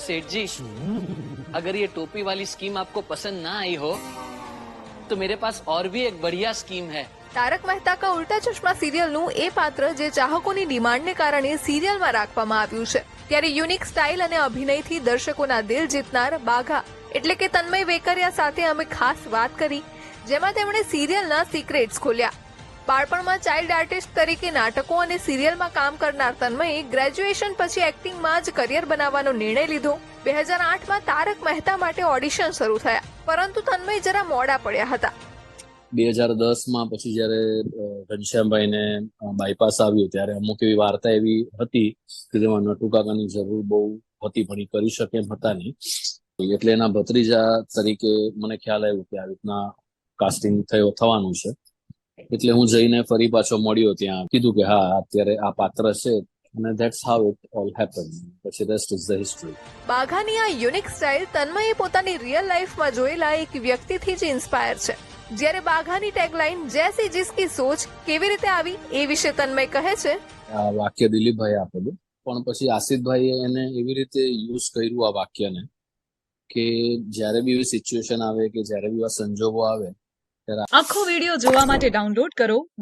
सेठ जी, अगर ये टोपी वाली स्कीम आपको पसंद ना आई हो तो मेरे पास और भी एक बढ़िया स्कीम है। તારક મહેતા કા ઉલ્ટા ચશ્મા સિરિયલનું એ પાત્ર જે ચાહકોની ડિમાન્ડને કારણે સિરિયલમાં રાખવામાં આવ્યું છે, ત્યારે યુનિક સ્ટાઇલ અને અભિનયથી દર્શકોના દિલ જીતનાર બાઘા એટલે કે તન્મય વેકરિયા સાથે અમે ખાસ વાત કરી, જેમાં તેમણે સિરિયલના સિક્રેટ્સ ખોલ્યા. બાળપણમાં ચાઇલ્ડ આર્ટિસ્ટ તરીકે નાટકો અને સિરિયલમાં કામ કરનાર તન્મયે ગ્રેજ્યુએશન પછી એક્ટિંગમાં જ કરિયર બનાવવાનો નિર્ણય લીધો. 2008માં તારક મહેતા માટે ઓડિશન શરૂ થયા, પરંતુ તન્મય જરા મોડા પડ્યા હતા. 2010માં પછી જયારે ઘનશ્યામભાઈને બાયપાસ આવ્યું ત્યારે અમુક એવી વાર્તા એવી હતી કે જેમાં નટુ કાકાની જરૂર બહુ હતી પણ એ કરી શકે એમ હતા નહીં, એટલે એના ભત્રીજા તરીકે મને ખ્યાલ આવ્યો કે આવી રીતના કાસ્ટિંગ થવાનું છે, એટલે હું જઈને ફરી પાછો મળ્યો, ત્યાં કીધું કે હા અત્યારે આ પાત્ર છે અને that's how it all happen. પછી રેસ્ટ ઇઝ ધ હિસ્ટ્રી. બાઘાની આ યુનિક સ્ટાઇલ તન્મયે પોતાની રિયલ લાઈફમાં જોયેલા એક વ્યક્તિથી જ ઇન્સ્પાયર છે. જ્યારે બાઘાની ટેગલાઇન જૈસી જિસકી સોચ કેવી રીતે આવી એ વિશે તન્મય કહે છે. આ વાક્ય દિલીપભાઈ આપેલું, પણ પછી આસિફભાઈએ એને એવી રીતે યુઝ કર્યું આ વાક્યને કે જ્યારે બી એવી સિચ્યુએશન આવે કે જ્યારે બી એવા સંજોગો આવે ત્યારે આખો વિડિયો જોવા માટે ડાઉનલોડ કરો